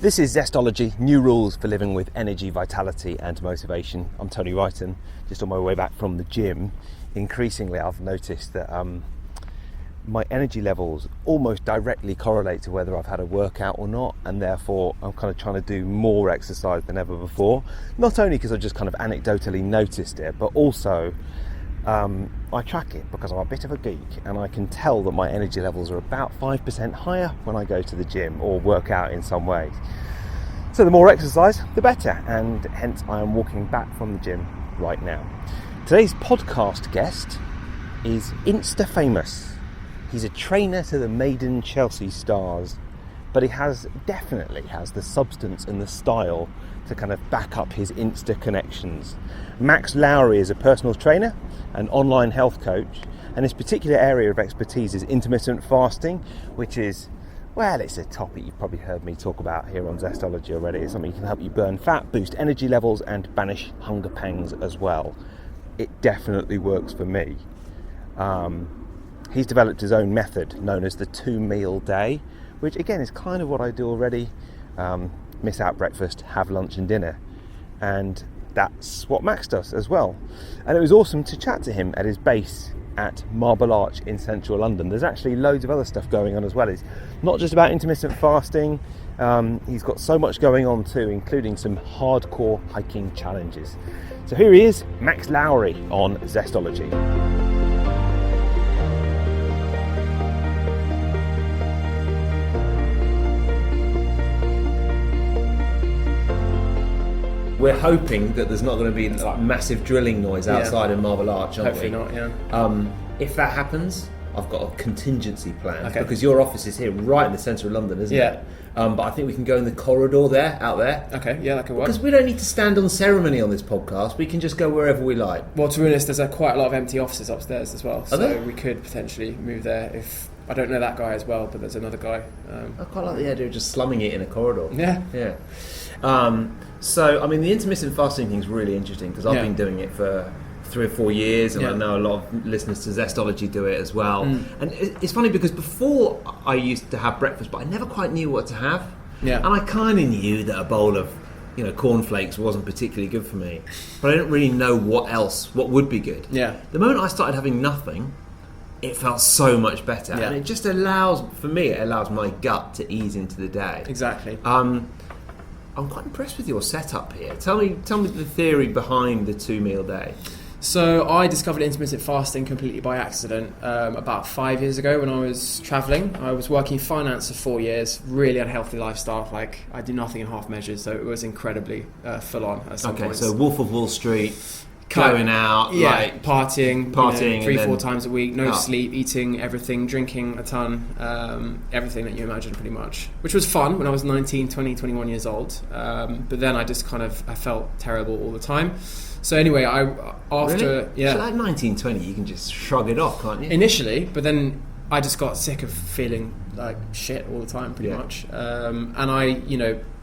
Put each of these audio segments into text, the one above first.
This is Zestology, new rules for living with energy, vitality and motivation. I'm Tony Wrighton, just on my way back from the gym. Increasingly I've noticed that my energy levels almost directly correlate to whether I've had a workout or not, and therefore I'm kind of trying to do more exercise than ever before. Not only because I just kind of anecdotally noticed it, but also I track it because I'm a bit of a geek and I can tell that my energy levels are about 5% higher when I go to the gym or work out in some ways. So the more exercise, the better, and hence I am walking back from the gym right now. Today's podcast guest is Instafamous. He's a trainer to the maiden Chelsea Stars, but he definitely has the substance and the style to kind of back up his Insta connections. Max Lowery is a personal trainer, an online health coach, and his particular area of expertise is intermittent fasting, which is, well, it's a topic you've probably heard me talk about here on Zestology already. It's something that can help you burn fat, boost energy levels, and banish hunger pangs as well. It definitely works for me. He's developed his own method known as the 2-meal day, which again is kind of what I do already. Miss out breakfast, have lunch and dinner. And that's what Max does as well. And it was awesome to chat to him at his base at Marble Arch in central London. There's actually loads of other stuff going on as well. It's not just about intermittent fasting. He's got so much going on too, including some hardcore hiking challenges. So here he is, Max Lowery on Zestology. We're hoping that there's not going to be like massive drilling noise outside in Marble Arch, aren't Hopefully we? not, yeah. If that happens, I've got a contingency plan, because your office is here right in the centre of London, isn't it? But I think we can go in the corridor out there. Okay, yeah, that can work. Because we don't need to stand on ceremony on this podcast. We can just go wherever we like. Well, to be honest, there's quite a lot of empty offices upstairs as well. Are there? We could potentially move there if... I don't know that guy as well, but there's another guy. I quite like the idea of just slumming it in a corridor. Yeah. So, I mean, the intermittent fasting thing is really interesting because I've been doing it for 3 or 4 years, and I know a lot of listeners to Zestology do it as well. And it's funny because before I used to have breakfast, but I never quite knew what to have. Yeah. And I kind of knew that a bowl of cornflakes wasn't particularly good for me, but I didn't really know what would be good. Yeah. The moment I started having nothing, it felt so much better, and it just allows my gut to ease into the day. Exactly. I'm quite impressed with your setup here. Tell me the theory behind the 2-meal day. So I discovered intermittent fasting completely by accident about 5 years ago when I was travelling. I was working in finance for 4 years, really unhealthy lifestyle. Like, I do nothing in half measures, so it was incredibly full on at some points. So Wolf of Wall Street, going out, partying 3-4 times a week, no sleep, eating everything, drinking a ton, everything that you imagine pretty much, which was fun when I was 19, 20, 21 years old. But then I just I felt terrible all the time. So anyway, So at 19, 20, you can just shrug it off, can't you? Initially, but then I just got sick of feeling like shit all the time, pretty much. And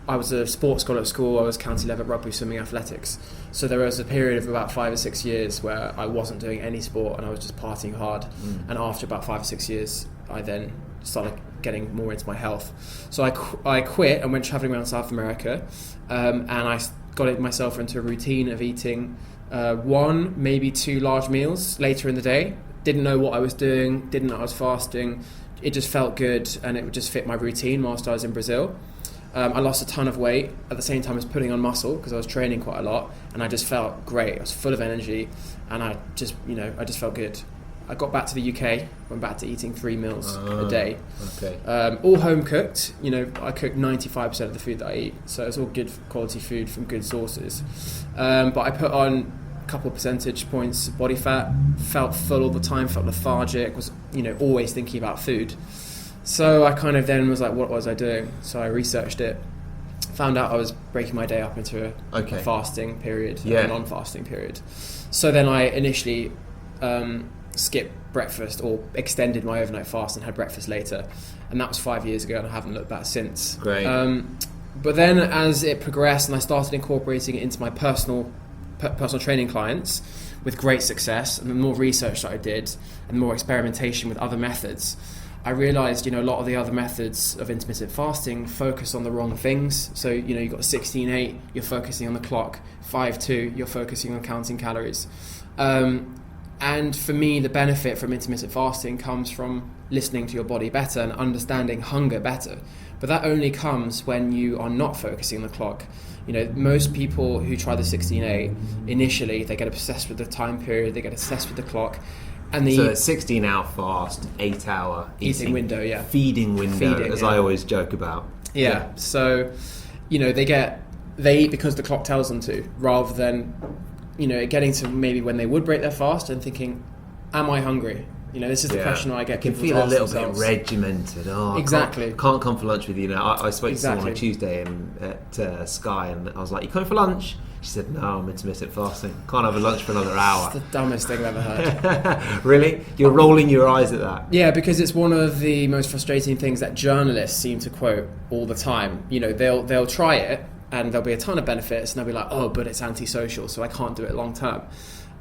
I was a sports scholar at school. I was county level rugby, swimming, athletics. So there was a period of about 5 or 6 years where I wasn't doing any sport and I was just partying hard. And after about 5 or 6 years, I then started getting more into my health. So I quit and went travelling around South America, and I got myself into a routine of eating 1, maybe 2 large meals later in the day. Didn't know what I was doing, didn't know I was fasting. It just felt good and it would just fit my routine whilst I was in Brazil. I lost a ton of weight at the same time as putting on muscle because I was training quite a lot, and I just felt great. I was full of energy, and I just felt good. I got back to the UK, went back to eating 3 meals a day. Okay. All home cooked. I cook 95% of the food that I eat, so it's all good quality food from good sources. But I put on a couple of percentage points of body fat, felt full all the time, felt lethargic, was always thinking about food. So I kind of then was like, what was I doing? So I researched it, found out I was breaking my day up into a fasting period, a non-fasting period. So then I initially skipped breakfast or extended my overnight fast and had breakfast later. And that was 5 years ago, and I haven't looked back since. Great. But then as it progressed and I started incorporating it into my personal training clients with great success, and the more research that I did and more experimentation with other methods, I realised, a lot of the other methods of intermittent fasting focus on the wrong things. So, you've got 16-8, you're focusing on the clock. 5-2, you're focusing on counting calories. And for me, the benefit from intermittent fasting comes from listening to your body better and understanding hunger better. But that only comes when you are not focusing on the clock. Most people who try the 16-8, initially, they get obsessed with the time period, they get obsessed with the clock. And so a 16-hour fast, 8-hour eating window, yeah. Feeding window, as I always joke about. Yeah. So, they eat because the clock tells them to, rather than, getting to maybe when they would break their fast and thinking, am I hungry? This is the question I get. You can feel a little bit regimented. Exactly. Can't come for lunch with you. I spoke to someone on Exactly. Tuesday at Sky, and I was like, "You coming for lunch?" She said, "No, I'm intermittent fasting. Can't have a lunch for another hour." It's the dumbest thing I've ever heard. Really? You're rolling your eyes at that? Yeah, because it's one of the most frustrating things that journalists seem to quote all the time. They'll try it, and there'll be a ton of benefits, and they'll be like, "Oh, but it's antisocial, so I can't do it long term."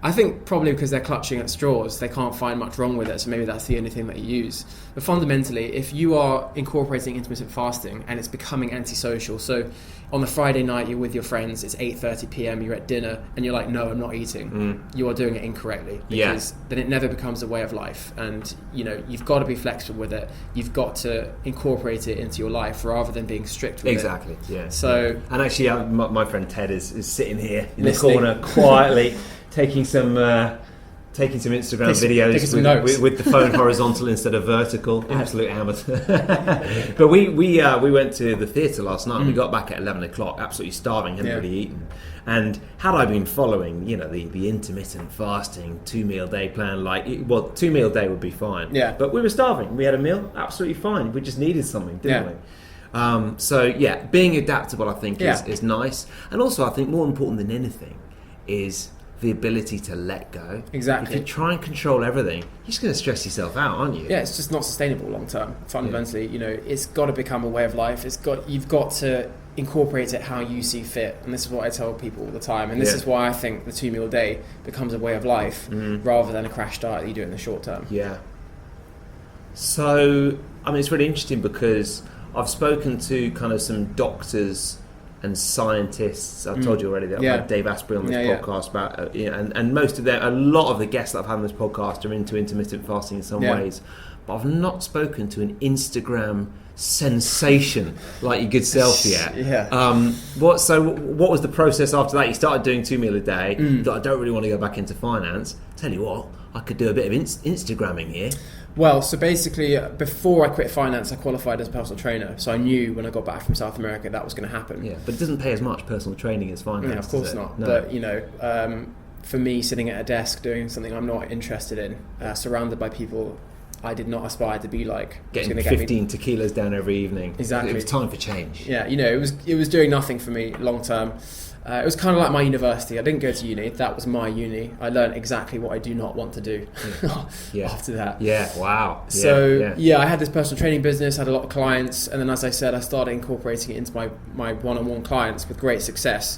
I think probably because they're clutching at straws, they can't find much wrong with it, so maybe that's the only thing that you use. But fundamentally, if you are incorporating intermittent fasting and it's becoming antisocial, so on the Friday night you're with your friends, it's 8:30 p.m, you're at dinner, and you're like, no, I'm not eating, you are doing it incorrectly, because then it never becomes a way of life. And you've got to be flexible with it, you've got to incorporate it into your life rather than being strict with it. Exactly, yeah. So, and actually, my friend Ted is sitting here in listening. the corner quietly, taking some Instagram videos with the phone horizontal instead of vertical. Absolute amateur. But we went to the theatre last night. We got back at 11 o'clock, absolutely starving, hadn't really eaten. And had I been following, the intermittent fasting 2-meal day plan, 2-meal day would be fine. Yeah. But we were starving. We had a meal, absolutely fine. We just needed something, didn't we? Being adaptable, I think, is nice. And also, I think more important than anything is the ability to let go. Exactly. If you try and control everything, you're just going to stress yourself out, aren't you? Yeah, it's just not sustainable long term. Fundamentally, it's got to become a way of life. You've got to incorporate it how you see fit, and this is what I tell people all the time. And this is why I think the 2-meal day becomes a way of life rather than a crash diet that you do in the short term. Yeah. So, it's really interesting because I've spoken to kind of some doctors and scientists. I've told you already that I've had Dave Asprey on this podcast about, and most of them, a lot of the guests that I've had on this podcast are into intermittent fasting in some ways, but I've not spoken to an Instagram sensation like your good self yet. What was the process after that? You started doing 2-meal a day. You thought, I don't really want to go back into finance. Tell you what, I could do a bit of Instagramming here. Well, so basically, before I quit finance, I qualified as a personal trainer. So I knew when I got back from South America that was going to happen. Yeah, but it doesn't pay as much personal training as finance. Yeah, of course not. No. But, for me, sitting at a desk doing something I'm not interested in, surrounded by people I did not aspire to be like. Getting 15 tequilas down every evening. Exactly. It was time for change. Yeah, it was doing nothing for me long term. It was kind of like my university. I didn't go to uni. That was my uni. I learned exactly what I do not want to do after that. Yeah, wow. So, I had this personal training business, had a lot of clients, and then, as I said, I started incorporating it into my one-on-one clients with great success.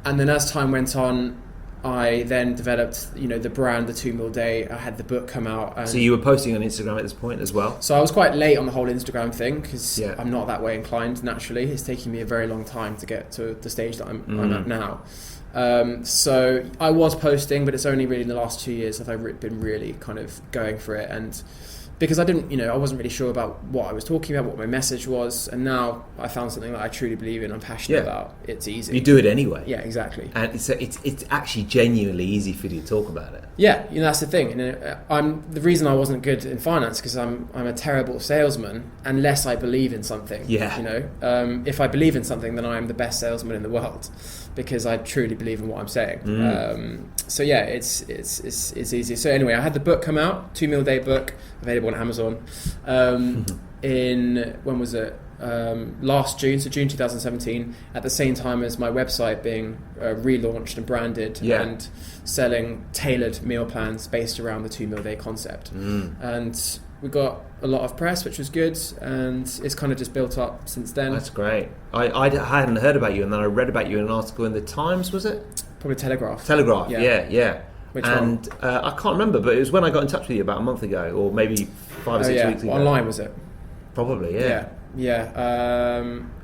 And then as time went on, I then developed, the brand, the 2-meal day. I had the book come out. And so you were posting on Instagram at this point as well? So I was quite late on the whole Instagram thing because I'm not that way inclined naturally. It's taking me a very long time to get to the stage that I'm at now. So I was posting, but it's only really in the last 2 years that I've been really kind of going for it. And because I didn't, I wasn't really sure about what I was talking about, what my message was, and now I found something that I truly believe in, I'm passionate about. It's easy. You do it anyway. Yeah, exactly. And it's actually genuinely easy for you to talk about it. Yeah, that's the thing. The reason I wasn't good in finance because I'm a terrible salesman unless I believe in something. Yeah. If I believe in something, then I am the best salesman in the world because I truly believe in what I'm saying. It's easy. So anyway, I had the book come out, 2-meal day book, available on Amazon. When was it? Last June, so June 2017, at the same time as my website being relaunched and branded and selling tailored meal plans based around the 2-meal day concept. And we got a lot of press, which was good, and it's kind of just built up since then. That's great. I hadn't heard about you, and then I read about you in an article in the Times, was it? Probably Telegraph. Yeah. Which one? I can't remember, but it was when I got in touch with you about a month ago, or maybe 5 or 6 weeks ago. Online was it? Probably, yeah. I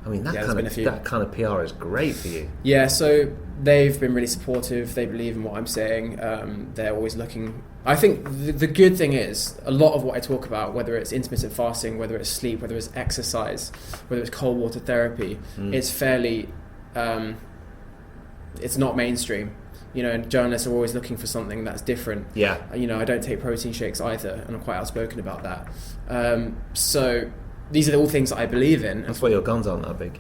mean, that kind of PR is great for you. Yeah, so they've been really supportive. They believe in what I'm saying. They're always looking. I think the good thing is a lot of what I talk about, whether it's intermittent fasting, whether it's sleep, whether it's exercise, whether it's cold water therapy, it's fairly. It's not mainstream. And journalists are always looking for something that's different. Yeah. I don't take protein shakes either, and I'm quite outspoken about that. So these are all things that I believe in. That's why your guns aren't that big.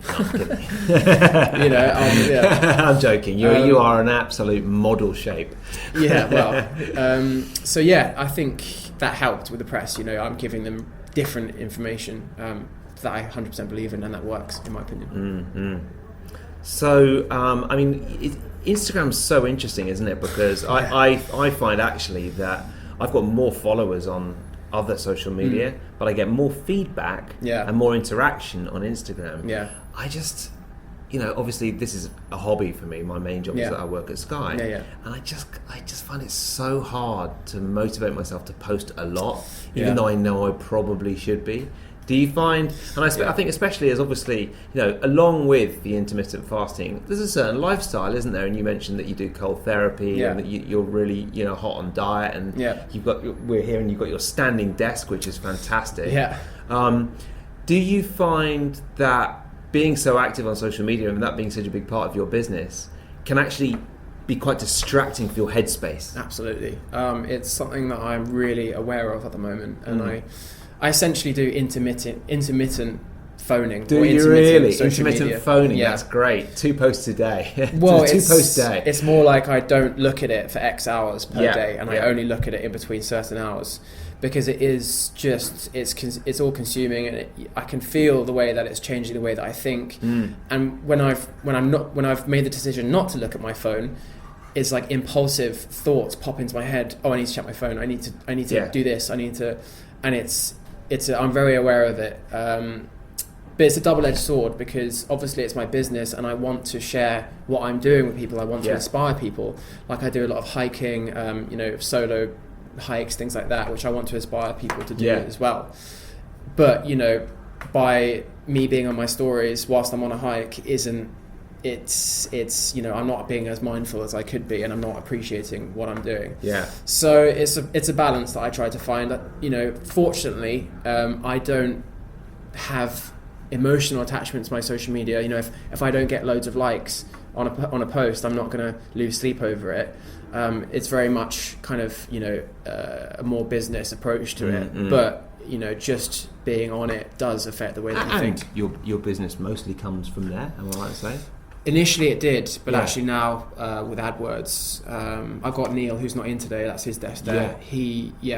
No, I'm kidding. I'm joking. You are an absolute model shape. Yeah, well, so yeah, I think that helped with the press. I'm giving them different information that I 100% believe in, and that works, in my opinion. So, I mean, Instagram's so interesting, isn't it? Because I find actually that I've got more followers on other social media, but I get more feedback and more interaction on Instagram. Yeah. I just, obviously this is a hobby for me. My main job is that I work at Sky. And I just find it so hard to motivate myself to post a lot, even though I know I probably should be. Do you find, and I think especially as obviously, along with the intermittent fasting, there's a certain lifestyle, isn't there? And you mentioned that you do cold therapy and that you're really, hot on diet, and we're here and you've got your standing desk, which is fantastic. Yeah. Do you find that being so active on social media and that being such a big part of your business can actually be quite distracting for your headspace? Absolutely. It's something that I'm really aware of at the moment, and I essentially do intermittent phoning. Do you really? Intermittent media. Phoning, that's great. 2 posts a day. Well, 2 posts a day. It's more like I don't look at it for X hours per day, and I only look at it in between certain hours, because it is just, it's all consuming, and I can feel the way that it's changing the way that I think. And when I've made the decision not to look at my phone, it's like impulsive thoughts pop into my head. Oh, I need to check my phone. I need to do this. And I'm very aware of it, but it's a double-edged sword, because obviously it's my business and I want to share what I'm doing with people. I want to inspire people. Like I do a lot of hiking, solo hikes, things like that, which I want to inspire people to do as well. But by me being on my stories whilst I'm on a hike I'm not being as mindful as I could be, and I'm not appreciating what I'm doing. So it's a balance that I try to find. That fortunately, I don't have emotional attachment to my social media. If I don't get loads of likes on a post, I'm not going to lose sleep over it. It's very much kind of a more business approach to it, but just being on it does affect the way that you think. Your business mostly comes from there, am I right to say? Initially it did, but actually now with AdWords, I've got Neil, who's not in today. That's his desk there.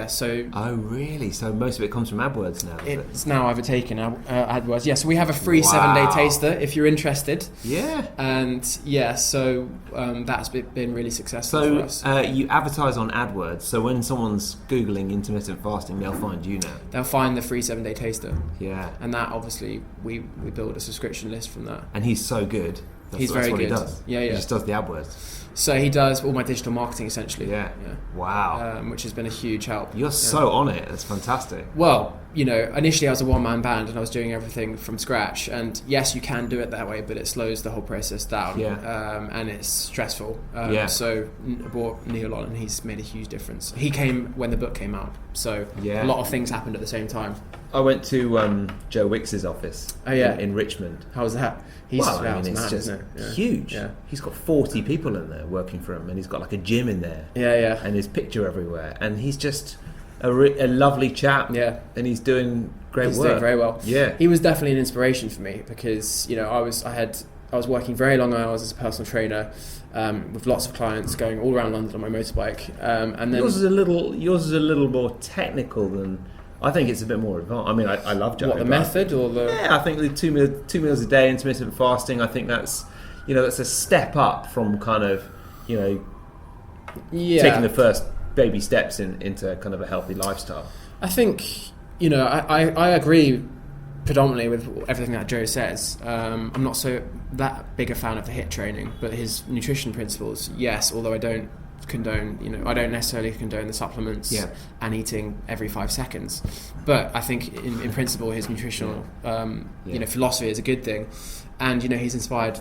So. Oh really? So most of it comes from AdWords now. It's now overtaken AdWords. Yeah, so we have a free 7-day taster if you're interested. Yeah. And so that's been really successful for us. So you advertise on AdWords. So when someone's googling intermittent fasting, they'll find you now. They'll find the free 7-day taster. Yeah. And that obviously we build a subscription list from that. And he's so good. He's very good. He does. Yeah. He just does the AdWords. So he does all my digital marketing essentially. Yeah. Wow. Which has been a huge help. You're so on it. That's fantastic. Well, initially I was a one-man band and I was doing everything from scratch. And yes, you can do it that way, but it slows the whole process down. Yeah. And it's stressful. So I brought Neil on, and he's made a huge difference. He came when the book came out, so a lot of things happened at the same time. I went to Joe Wicks's office in Richmond. How was that? It's just huge. Yeah. He's got 40 people in there working for him, and he's got like a gym in there. Yeah. And his picture everywhere, and he's just a lovely chap. Yeah. And he's doing great work. He's doing very well. Yeah. He was definitely an inspiration for me, because I was working very long hours as a personal trainer, with lots of clients going all around London on my motorbike. And then yours is a little more technical than. I think it's a bit more advanced. I mean, I love Joe. What, the method or the? Yeah, I think the two meals a day intermittent fasting. I think that's that's a step up from kind of taking the first baby steps into kind of a healthy lifestyle. I think I agree predominantly with everything that Joe says. I'm not so that big a fan of the HIIT training, but his nutrition principles, yes. Although I don't condone, I don't necessarily condone the supplements and eating every 5 seconds, but I think in principle his nutritional philosophy is a good thing, and he's inspired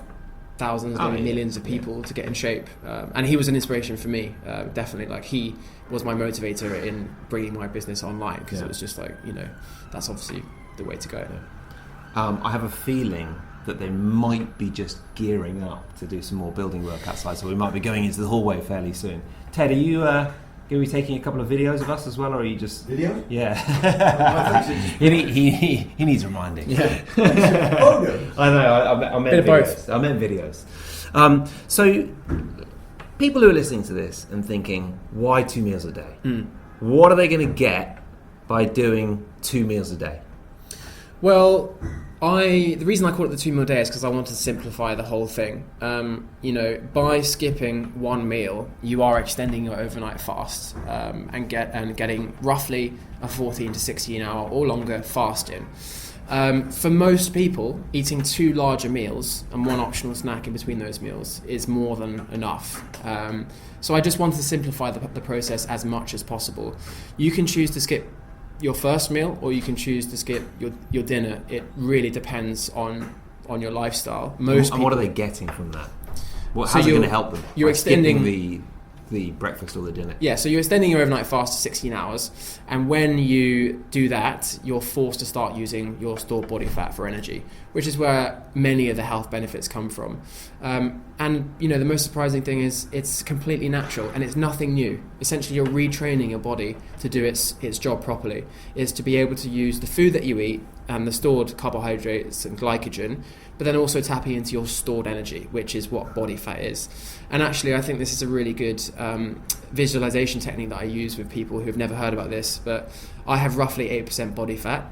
thousands, maybe millions of people to get in shape, and he was an inspiration for me, definitely. Like, he was my motivator in bringing my business online, because it was just like, that's obviously the way to go. I have a feeling that they might be just gearing up to do some more building work outside, so we might be going into the hallway fairly soon. Ted, are you going to be taking a couple of videos of us as well, or are you just... Video? Yeah. he needs reminding. Yeah. I know, I meant videos. I meant videos. So, people who are listening to this and thinking, why 2 meals a day? What are they going to get by doing 2 meals a day? Well, the reason I call it the 2 meal day is because I want to simplify the whole thing. By skipping one meal, you are extending your overnight fast and getting roughly a 14 to 16 hour or longer fast in. For most people, eating 2 larger meals and 1 optional snack in between those meals is more than enough. So I just want to simplify the process as much as possible. You can choose to skip your first meal, or you can choose to skip your dinner. It really depends on your lifestyle. And what are they getting from that? How's it going to help them? You're extending the breakfast or the dinner. Yeah, so you're extending your overnight fast to 16 hours, and when you do that, you're forced to start using your stored body fat for energy, which is where many of the health benefits come from. And the most surprising thing is it's completely natural and it's nothing new. Essentially, you're retraining your body to do its job properly, is to be able to use the food that you eat and the stored carbohydrates and glycogen, but then also tapping into your stored energy, which is what body fat is. And actually, I think this is a really good visualization technique that I use with people who've never heard about this, but I have roughly 8% body fat,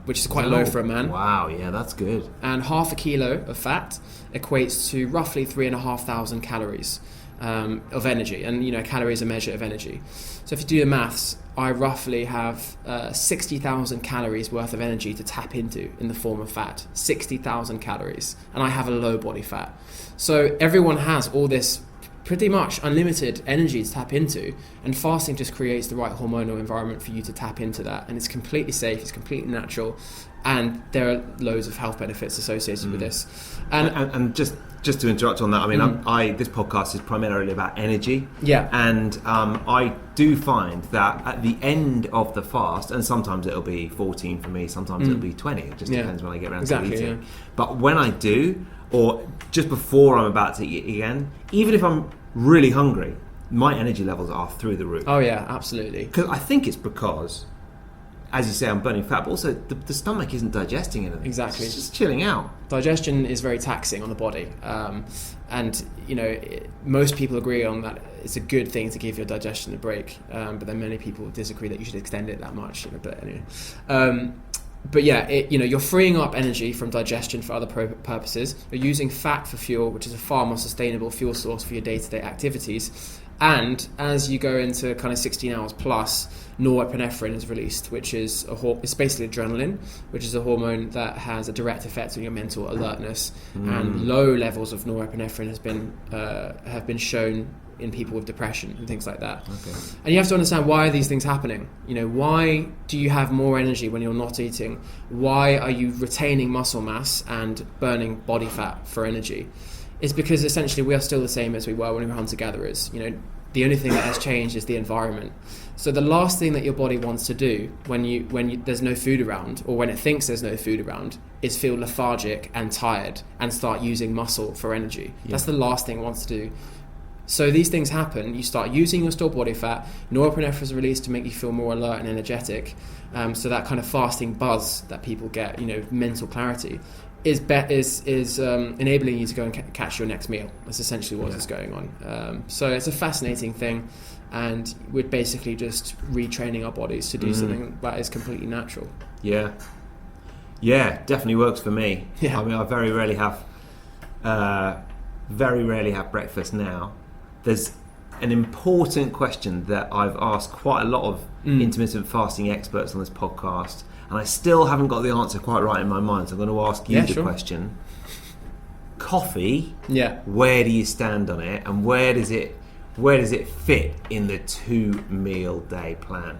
which is quite low for a man. Wow, yeah, that's good. And half a kilo of fat equates to roughly 3,500 calories of energy. And, calories are a measure of energy. So if you do the maths, I roughly have 60,000 calories worth of energy to tap into in the form of fat. 60,000 calories. And I have a low body fat. So everyone has all this pretty much unlimited energy to tap into, and fasting just creates the right hormonal environment for you to tap into that, and it's completely safe, it's completely natural, and there are loads of health benefits associated with this. And just to interrupt on that, I mean, this podcast is primarily about energy, and I do find that at the end of the fast, and sometimes it'll be 14 for me, sometimes it'll be 20, it just depends when I get around to eating. But when I do, or just before I'm about to eat again, even if I'm really hungry, my energy levels are through the roof. Oh yeah, absolutely. Because I think it's because, as you say, I'm burning fat, but also the stomach isn't digesting anything. Exactly. It's just chilling out. Digestion is very taxing on the body, and most people agree on that it's a good thing to give your digestion a break, but then many people disagree that you should extend it that much. But anyway. But yeah, you're freeing up energy from digestion for other purposes. You're using fat for fuel, which is a far more sustainable fuel source for your day-to-day activities. And as you go into kind of 16 hours plus, norepinephrine is released, which is it's basically adrenaline, which is a hormone that has a direct effect on your mental alertness. And low levels of norepinephrine have been shown in people with depression and things like that. Okay. And you have to understand, why are these things happening? Why do you have more energy when you're not eating? Why are you retaining muscle mass and burning body fat for energy? It's because essentially we are still the same as we were when we were hunter-gatherers. The only thing that has changed is the environment. So the last thing that your body wants to do when there's no food around, or when it thinks there's no food around, is feel lethargic and tired and start using muscle for energy. Yeah. That's the last thing it wants to do. So these things happen, you start using your stored body fat, norepinephrine is released to make you feel more alert and energetic, so that kind of fasting buzz that people get, mental clarity, is enabling you to go and catch your next meal. That's essentially what is going on. So it's a fascinating thing, and we're basically just retraining our bodies to do something that is completely natural. Yeah, definitely works for me. Yeah. I mean, I very rarely have breakfast now. There's an important question that I've asked quite a lot of intermittent fasting experts on this podcast, and I still haven't got the answer quite right in my mind, so I'm going to ask you the question. Coffee, where do you stand on it, and where does it where does it fit in the 2-meal day plan?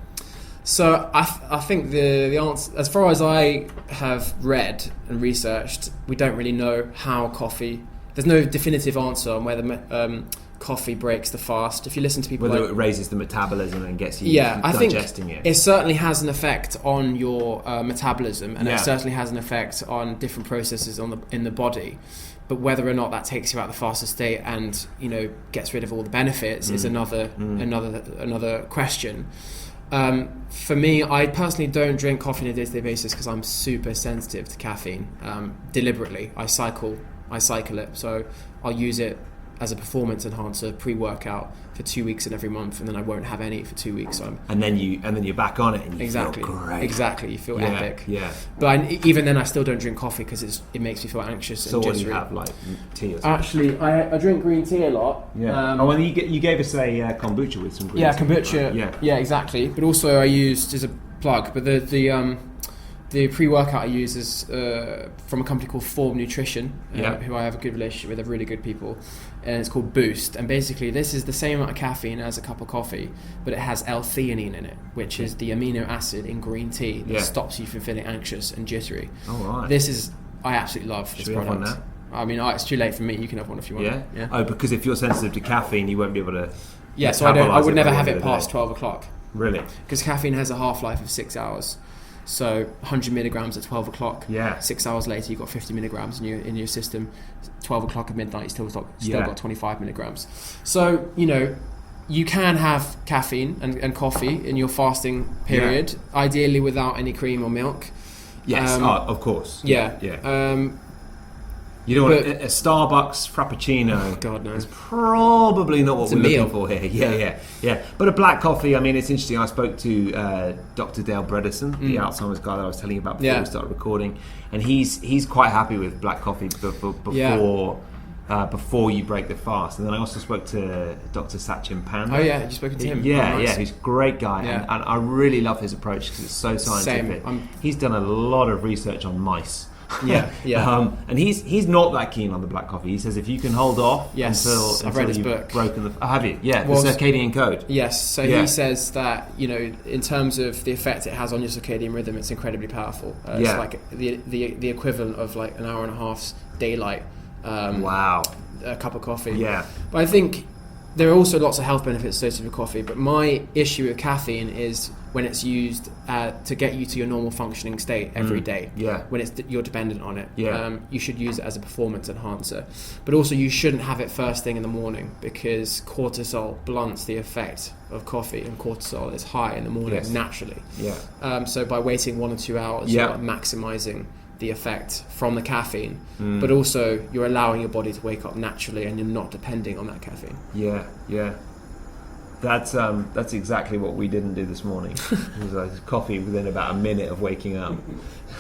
So I think the answer, as far as I have read and researched, we don't really know how coffee. There's no definitive answer on whether coffee breaks the fast. If you listen to people, whether it raises the metabolism and gets you digesting it. It certainly has an effect on your metabolism, and it certainly has an effect on different processes in the body. But whether or not that takes you out of the fasted state and gets rid of all the benefits is another question. For me, I personally don't drink coffee on a day-to-day basis because I'm super sensitive to caffeine. Deliberately, I cycle it, so I'll use it as a performance enhancer pre-workout for 2 weeks in every month, and then I won't have any for 2 weeks. And then you're back on it, and you feel great. Exactly, you feel epic. Yeah. But even then, I still don't drink coffee because it makes me feel anxious. So and what jittery. do you have, like tea or something? Actually, I drink green tea a lot. Yeah. Well, you gave us a kombucha with some green tea. Yeah, kombucha. Right? Yeah, exactly. But also I used as a plug. But the pre-workout I use is from a company called Form Nutrition, who I have a good relationship with. They're really good people, and it's called Boost. And basically, this is the same amount of caffeine as a cup of coffee, but it has L-theanine in it, which is the amino acid in green tea that stops you from feeling anxious and jittery. Oh, right. I absolutely love this product. Have one now? I mean, it's too late for me. You can have one if you want. Yeah. Oh, because if you're sensitive to caffeine, you won't be able to. Yeah, so I would never have it past 12 o'clock. Really? Because caffeine has a half-life of 6 hours. So 100 milligrams at 12 o'clock. Yeah. 6 hours later, you've got 50 milligrams in your system. 12 o'clock at midnight, you still got 25 milligrams. So you can have caffeine and coffee in your fasting period, ideally without any cream or milk. Yes, of course. Yeah. You don't want a Starbucks Frappuccino. Oh, God, no. It's probably not what we're looking for here. Yeah. But a black coffee, I mean, it's interesting. I spoke to Dr. Dale Bredesen, the Alzheimer's guy that I was telling you about before we started recording, and he's quite happy with black coffee before you break the fast. And then I also spoke to Dr. Sachin Panda. Oh yeah, you spoken to him? Yeah, he's a great guy, and I really love his approach because it's so scientific. He's done a lot of research on mice. And he's not that keen on the black coffee. He says if you can hold off until I've read his you've book. Broken the have you? Yeah, the circadian code. Yes, so he says that in terms of the effect it has on your circadian rhythm, it's incredibly powerful. It's like the equivalent of like an hour and a half's daylight. Wow. A cup of coffee. Yeah, but I think there are also lots of health benefits associated with coffee. But my issue with caffeine is when it's used to get you to your normal functioning state every day. Yeah. When you're dependent on it. Yeah. You should use it as a performance enhancer. But also you shouldn't have it first thing in the morning because cortisol blunts the effect of coffee, and cortisol is high in the morning naturally. Yeah. So by waiting 1 or 2 hours, you're maximising the effect from the caffeine, but also you're allowing your body to wake up naturally and you're not depending on that caffeine. Yeah. That's exactly what we didn't do this morning. It was like coffee within about a minute of waking up.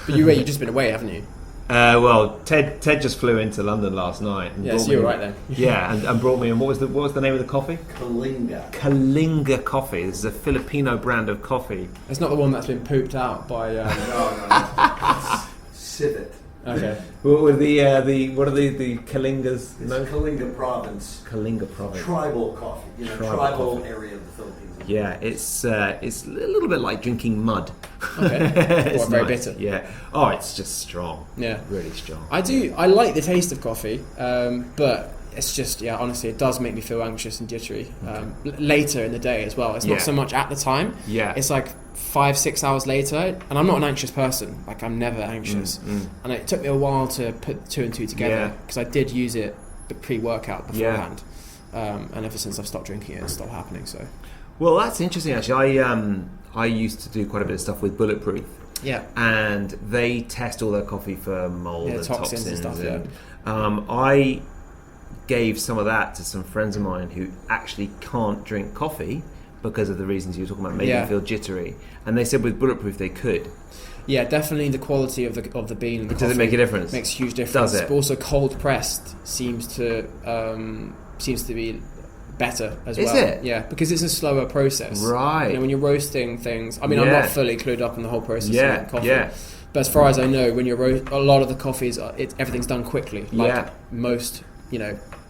But you've just been away, haven't you? Well, Ted just flew into London last night. And so you're right then. Yeah, and brought me in. What was the name of the coffee? Kalinga coffee. This is a Filipino brand of coffee. It's not the one that's been pooped out by. No. Civet. Okay. What were the Kalingas? It's Kalinga Province. Kalinga Province. Tribal coffee. Tribal area of the Philippines. Yeah, it's a little bit like drinking mud. Okay. It's very nice. bitter. Yeah. Oh, it's just strong. Yeah. Really strong. I like the taste of coffee, but it's just, honestly, it does make me feel anxious and jittery later in the day as well. It's not so much at the time. Yeah. It's like 5-6 hours later, and I'm not an anxious person. Like, I'm never anxious. And it took me a while to put 2 and 2 together because I did use it pre-workout beforehand. And ever since I've stopped drinking it, it's stopped happening. So. Well, that's interesting, actually. I used to do quite a bit of stuff with Bulletproof. Yeah. And they test all their coffee for mold and toxins and stuff. I gave some of that to some friends of mine who actually can't drink coffee because of the reasons you were talking about, making them feel jittery. And they said with Bulletproof they could. Yeah, definitely the quality of the bean and the coffee. Does it make a difference? Makes a huge difference. Does it? But also cold pressed seems to be better as well. Is it? Yeah, because it's a slower process. Right. When you're roasting things, I mean, I'm not fully clued up in the whole process of coffee. Yeah. But as far as I know, when you're a lot of the coffees, everything's done quickly. Like most,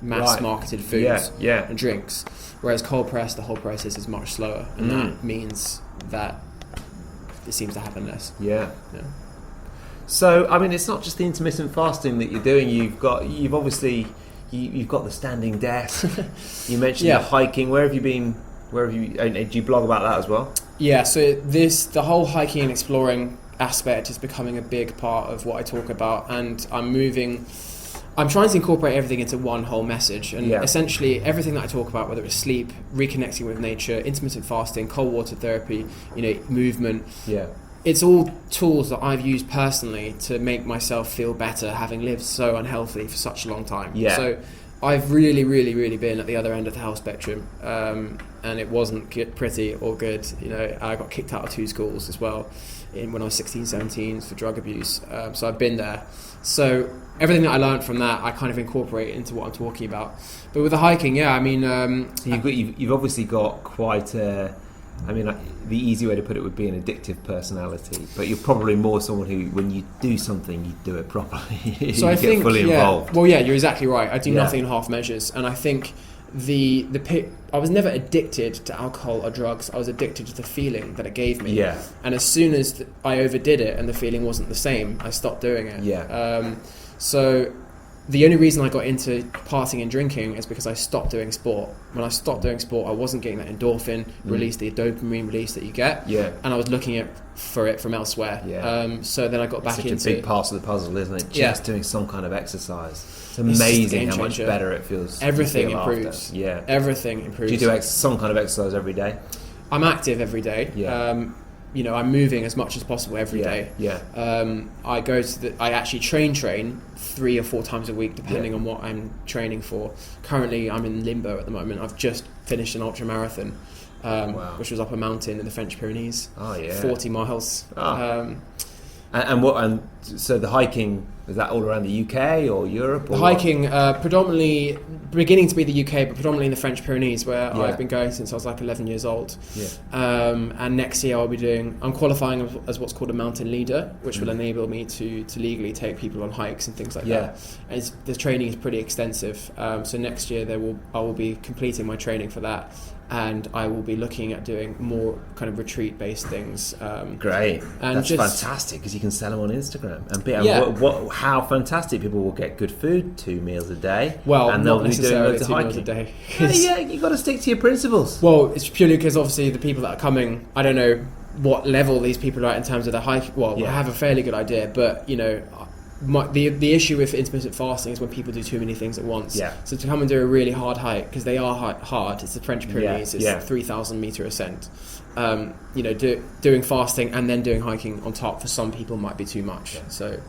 mass marketed foods and drinks. Whereas cold press, the whole process is much slower, and that means that it seems to happen less. Yeah. So, I mean, it's not just the intermittent fasting that you're doing. You've got the standing desk. You mentioned the hiking. Where have you been? Do you blog about that as well? Yeah. So the whole hiking and exploring aspect is becoming a big part of what I talk about, and I'm trying to incorporate everything into one whole message, and essentially everything that I talk about, whether it's sleep, reconnecting with nature, intermittent fasting, cold water therapy, movement. Yeah. It's all tools that I've used personally to make myself feel better, having lived so unhealthy for such a long time. Yeah. So I've really, really, really been at the other end of the health spectrum, and it wasn't pretty or good. I got kicked out of 2 schools as well when I was 16, 17 for drug abuse. So I've been there. So everything that I learned from that, I kind of incorporate into what I'm talking about. But with the hiking, you've obviously got quite a... the easy way to put it would be an addictive personality, but you're probably more someone who, when you do something, you do it properly. So I think, fully involved. Well, you're exactly right. I do nothing in half measures, and I think I was never addicted to alcohol or drugs. I was addicted to the feeling that it gave me. Yeah. And as soon as I overdid it and the feeling wasn't the same, I stopped doing it. Yeah. So the only reason I got into partying and drinking is because I stopped doing sport. When I stopped doing sport, I wasn't getting that endorphin release, the dopamine release that you get. Yeah. And I was looking for it from elsewhere. Yeah. So then I got back into... It's such a big part of the puzzle, isn't it? Just doing some kind of exercise. It's amazing how much better it feels. Everything improves. After. Yeah. Everything improves. Do you do some kind of exercise every day? I'm active every day. Yeah. I'm moving as much as possible every day. Yeah. I actually train 3 or 4 times a week, depending on what I'm training for. Currently, I'm in limbo at the moment. I've just finished an ultra marathon, which was up a mountain in the French Pyrenees. Oh yeah. 40 miles. Oh. So the hiking, is that all around the UK or Europe? The hiking, predominantly beginning to be the UK, but predominantly in the French Pyrenees, where I've been going since I was like 11 years old. Yeah. And next year I'm qualifying as what's called a mountain leader, which will enable me to legally take people on hikes and things like that. And the training is pretty extensive. So next year I will be completing my training for that. And I will be looking at doing more kind of retreat-based things. Great, and that's fantastic because you can sell them on Instagram. And how fantastic! People will get good food, 2 meals a day. Well, and they'll be doing loads of hiking. Meals a day. Yeah, you got to stick to your principles. Well, it's purely because obviously the people that are coming, I don't know what level these people are at in terms of their hike. Well, I have a fairly good idea, but the issue with intermittent fasting is when people do too many things at once. Yeah. So to come and do a really hard hike, because they are hard, it's the French Pyrenees, it's a 3,000 meter ascent. Doing fasting and then doing hiking on top for some people might be too much. So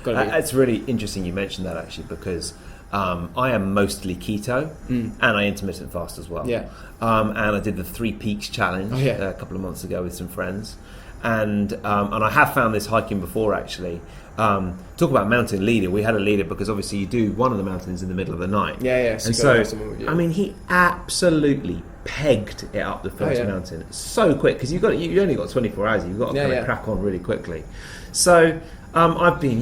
it's really interesting you mentioned that actually, because I am mostly keto and I intermittent fast as well. Yeah. And I did the 3 Peaks challenge a couple of months ago with some friends, and I have found this hiking before actually. Talk about mountain leader. We had a leader because obviously you do one of the mountains in the middle of the night. Yeah. So he absolutely pegged it up the first mountain so quick because you only got 24 hours. You've got to kind of crack on really quickly. So I've been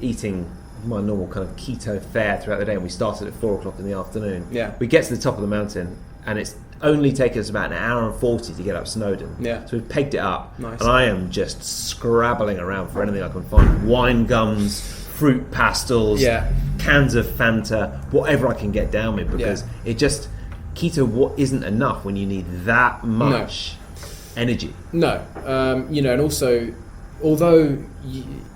eating my normal kind of keto fare throughout the day, and we started at 4:00 in the afternoon. Yeah. We get to the top of the mountain, and it's only taken us about 1 hour and 40 to get up Snowdon. Yeah. So we've pegged it up. Nice. And I am just scrabbling around for anything I can find. Wine gums, fruit pastels, cans of Fanta, whatever I can get down with, because it just... Keto isn't enough when you need that much energy. No. And also, although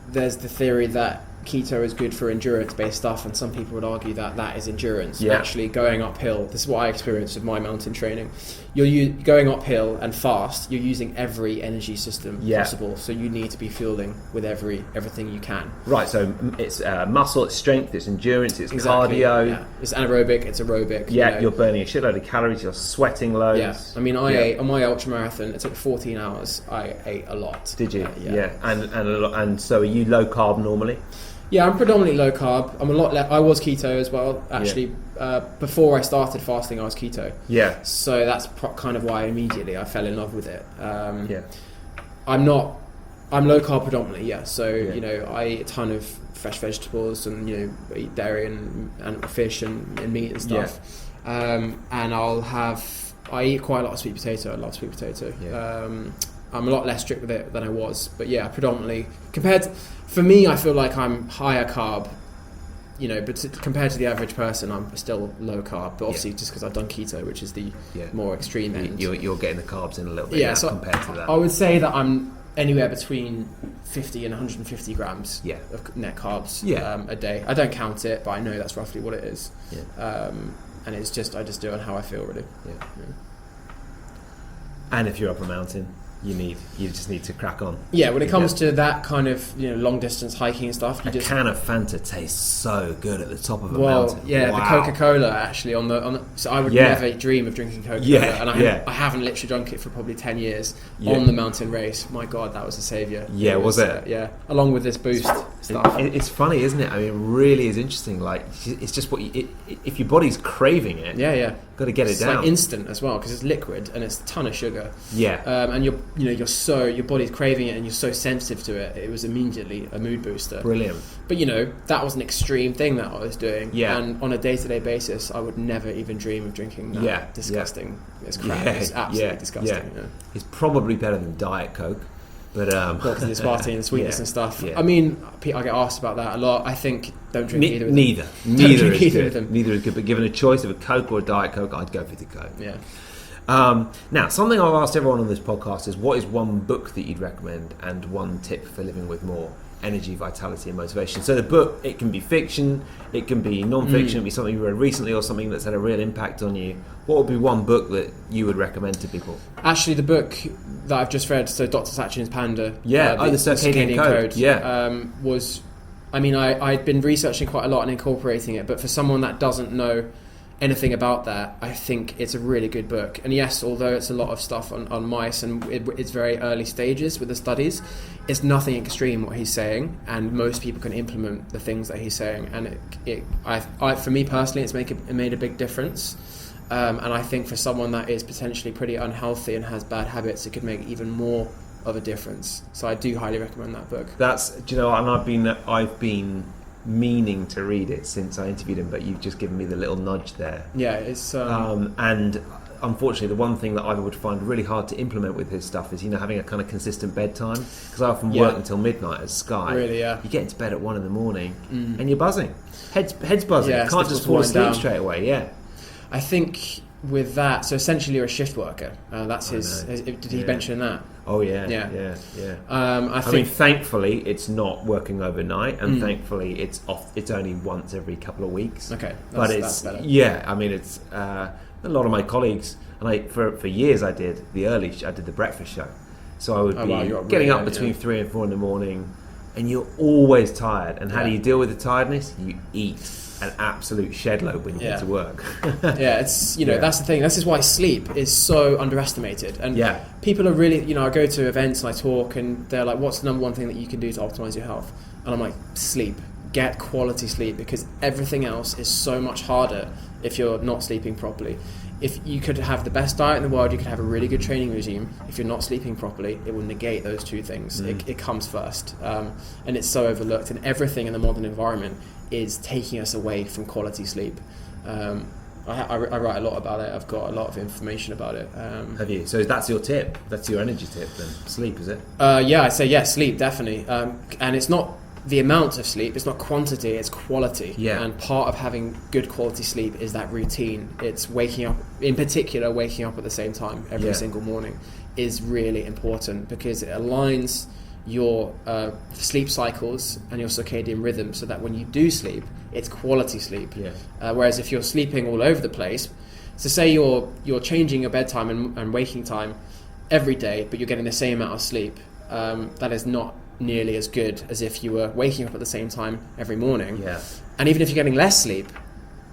there's the theory that keto is good for endurance-based stuff, and some people would argue that that is endurance. Yeah. Actually, going uphill, this is what I experienced with my mountain training. You're going uphill and fast, you're using every energy system possible, so you need to be fueling with everything you can. Right, so it's muscle, it's strength, it's endurance, it's cardio. Yeah. It's anaerobic, it's aerobic. Yeah, you're burning a shitload of calories, you're sweating loads. Yeah, I mean, I ate, on my ultramarathon, it took 14 hours, I ate a lot. Did you? Yeah. And so are you low carb normally? Yeah, I'm predominantly low carb. I'm a lot. I was keto as well. Actually, before I started fasting, I was keto. Yeah. So that's kind of why immediately I fell in love with it. I'm low carb predominantly. Yeah. So I eat a ton of fresh vegetables and eat dairy and fish and meat and stuff. and I eat quite a lot of sweet potato. I love sweet potato. Yeah. I'm a lot less strict with it than I was, but yeah, predominantly for me, I feel like I'm higher carb, but compared to the average person, I'm still low carb. But obviously, just because I've done keto, which is the more extreme end, you're getting the carbs in a little bit now, so compared to that. I would say that I'm anywhere between 50 and 150 grams of net carbs a day. I don't count it, but I know that's roughly what it is. Yeah. And it's just I just do it on how I feel, really. Yeah. And if you're up a mountain, you just need to crack on. Yeah, when it comes to that kind of long distance hiking and stuff, a can of Fanta tastes so good at the top of a mountain. Yeah, wow. The Coca-Cola actually on the so I would never dream of drinking Coca-Cola, and I haven't literally drunk it for probably 10 years on the mountain race. My God, that was a saviour. Yeah, was it? Yeah, along with this boost stuff. It's funny, isn't it? I mean, it really is interesting. Like, it's just if your body's craving it. Yeah. Got to get it down. It's like instant as well because it's liquid and it's a ton of sugar. Yeah. And your body's craving it and you're so sensitive to it. It was immediately a mood booster. Brilliant. But that was an extreme thing that I was doing. Yeah. And on a day-to-day basis, I would never even dream of drinking that. Yeah. Disgusting. It's crap. It's absolutely disgusting. Yeah. It's probably better than Diet Coke. But because of the aspartame and sweetness and stuff. Yeah. I mean, I get asked about that a lot. I think don't drink either of them. Neither is good. Neither is good. But given a choice of a Coke or a Diet Coke, I'd go for the Coke. Yeah. Now, something I've asked everyone on this podcast is, what is one book that you'd recommend and one tip for living with more energy, vitality and motivation? So the book, it can be fiction, it can be non-fiction, it can be something you read recently or something that's had a real impact on you. What would be one book that you would recommend to people? Actually, the book that I've just read, so Dr. Sachin's Panda, the Circadian Code, was, I mean, I'd been researching quite a lot and incorporating it, but for someone that doesn't know anything about that, I think it's a really good book. And yes, although it's a lot of stuff on mice and it's very early stages with the studies, it's nothing extreme what he's saying, and most people can implement the things that he's saying. And for me personally, it's made a big difference. And I think for someone that is potentially pretty unhealthy and has bad habits, it could make even more of a difference. So I do highly recommend that book. And I've been meaning to read it since I interviewed him, but you've just given me the little nudge there. Yeah, it's and unfortunately the one thing that I would find really hard to implement with his stuff is having a kind of consistent bedtime, because I often work until midnight as Sky. Really, yeah. You get into bed at 1 a.m. and you're buzzing, head's buzzing. You can't just fall asleep straight away. I think with that, so essentially you're a shift worker. That's did he mention that? Oh yeah. I mean, thankfully it's not working overnight, and thankfully it's off. It's only once every couple of weeks. Okay, that's better. Yeah, I mean, it's a lot of my colleagues, and for years I did the breakfast show, so I would be getting up between 3 and 4 in the morning, and you're always tired. And how do you deal with the tiredness? You eat an absolute shed load when you get to work. It's that's the thing. This is why sleep is so underestimated. And people are really, I go to events and I talk, and they're like, "What's the number one thing that you can do to optimize your health?" And I'm like, "Sleep. Get quality sleep, because everything else is so much harder if you're not sleeping properly." If you could have the best diet in the world, you could have a really good training regime. If you're not sleeping properly, it will negate those two things. It comes first, and it's so overlooked. And everything in the modern environment is taking us away from quality sleep. I write a lot about it. I've got a lot of information about it. Have you? So that's your tip. That's your energy tip then. Sleep, is it? I'd say yes, sleep definitely. And it's not the amount of sleep, it's not quantity, it's quality. Yeah. And part of having good quality sleep is that routine. It's waking up, in particular, waking up at the same time every single morning is really important, because it aligns your sleep cycles and your circadian rhythm, so that when you do sleep, it's quality sleep. Whereas if you're sleeping all over the place, so say you're changing your bedtime and waking time every day, but you're getting the same amount of sleep, that is not nearly as good as if you were waking up at the same time every morning. And even if you're getting less sleep,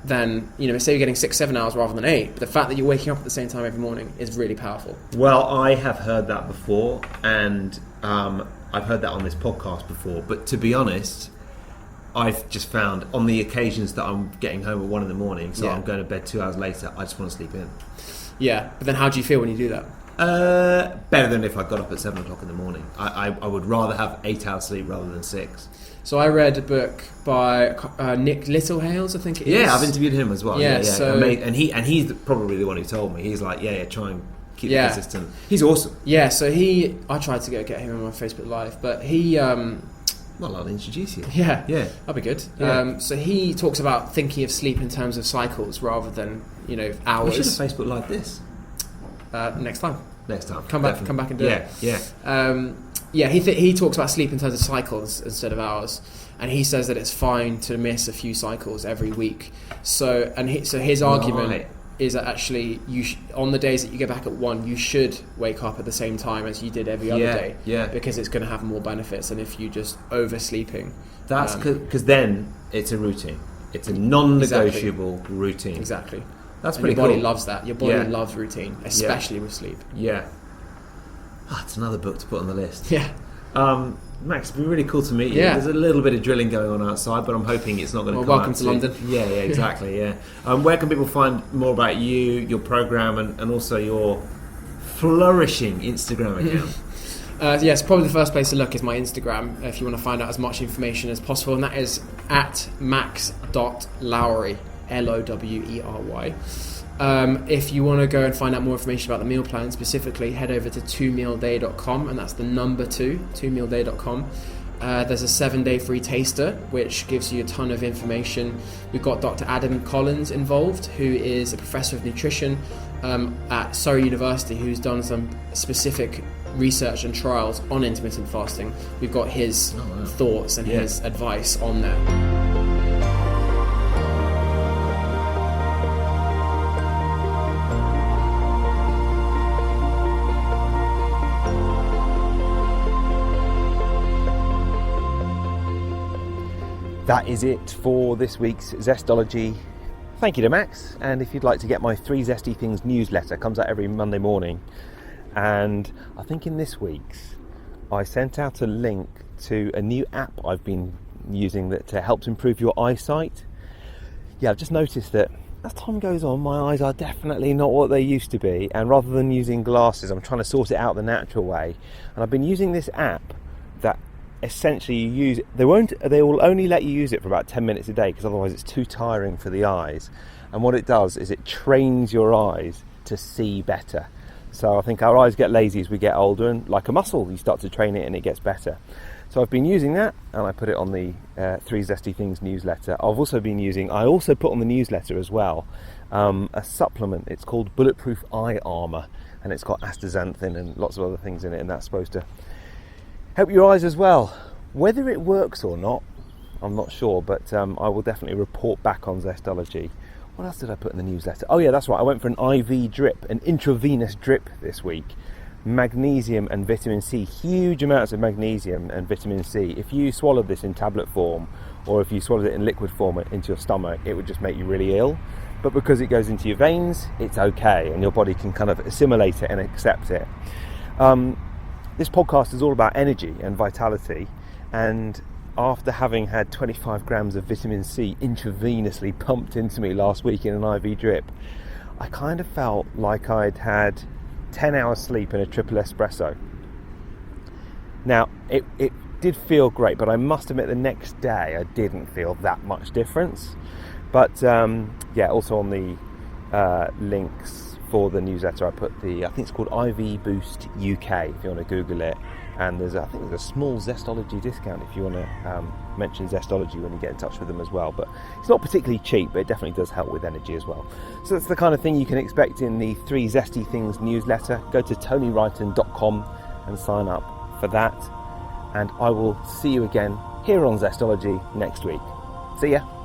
then say you're getting 6-7 hours rather than 8, but the fact that you're waking up at the same time every morning is really powerful. Well, I have heard that before, and I've heard that on this podcast before, but to be honest, I've just found on the occasions that I'm getting home at 1 in the morning, so I'm going to bed 2 hours later, I just want to sleep in. But then how do you feel when you do that? Better than if I got up at 7 o'clock in the morning. I would rather have 8 hours sleep rather than 6. So I read a book by Nick Littlehales, I think it is. Yeah, I've interviewed him as well. Yeah, so and he's probably the one who told me. He's like, try and keep it consistent. He's awesome. Yeah, so I tried to get him on my Facebook Live, but he... well, I'll introduce you. Yeah, that'd be good. Yeah. So he talks about thinking of sleep in terms of cycles rather than hours. We should have Facebook Live this next time. Come back and do it. Yeah. He talks about sleep in terms of cycles instead of hours, and he says that it's fine to miss a few cycles every week. So his argument is that actually on the days that you get back at 1, you should wake up at the same time as you did every other day. Yeah. Because it's going to have more benefits than if you just oversleeping. That's because then it's a routine. It's a non-negotiable routine. Exactly. That's pretty cool. Your body cool. loves that. Your body loves routine, especially with sleep. Yeah. It's another book to put on the list. Yeah. Max, it'd be really cool to meet you. Yeah. There's a little bit of drilling going on outside, but I'm hoping it's not going to come welcome out to London. Yeah, exactly, yeah. Where can people find more about you, your programme, and also your flourishing Instagram account? Yes, probably the first place to look is my Instagram if you want to find out as much information as possible, and that is at max.lowery, Lowery. If you want to go and find out more information about the meal plan specifically, head over to 2mealday.com, and that's the number 2mealday.com. There's a 7-day free taster which gives you a ton of information. We've got Dr. Adam Collins involved, who is a professor of nutrition at Surrey University, who's done some specific research and trials on intermittent fasting. We've got his thoughts and his advice on there. That is it for this week's Zestology. Thank you to Max, and if you'd like to get my 3 Zesty Things newsletter, it comes out every Monday morning, and I think in this week's I sent out a link to a new app I've been using that helps improve your eyesight. I've just noticed that as time goes on, my eyes are definitely not what they used to be, and rather than using glasses, I'm trying to sort it out the natural way, and I've been using this app that essentially you use they will only let you use it for about 10 minutes a day, because otherwise it's too tiring for the eyes, and what it does is it trains your eyes to see better. So I think our eyes get lazy as we get older, and like a muscle, you start to train it and it gets better. So I've been using that, and I put it on the 3 Zesty Things newsletter. I also put on the newsletter as well a supplement. It's called Bulletproof Eye Armour, and it's got astaxanthin and lots of other things in it, and that's supposed to help your eyes as well. Whether it works or not, I'm not sure, but I will definitely report back on Zestology. What else did I put in the newsletter? Oh yeah, that's right, I went for an IV drip, an intravenous drip this week. Magnesium and vitamin C, huge amounts of magnesium and vitamin C. If you swallowed this in tablet form, or if you swallowed it in liquid form into your stomach, it would just make you really ill. But because it goes into your veins, it's okay, and your body can kind of assimilate it and accept it. This podcast is all about energy and vitality, and after having had 25 grams of vitamin C intravenously pumped into me last week in an IV drip, I kind of felt like I'd had 10 hours sleep and a triple espresso. Now, it did feel great, but I must admit the next day I didn't feel that much difference. But also on the links for the newsletter, I put I think it's called IV Boost UK, if you want to Google it, and there's a small Zestology discount if you want to mention Zestology when you get in touch with them as well. But it's not particularly cheap, but it definitely does help with energy as well. So that's the kind of thing you can expect in the 3 Zesty Things newsletter. Go to TonyWrighton.com and sign up for that, and I will see you again here on Zestology next week. See ya.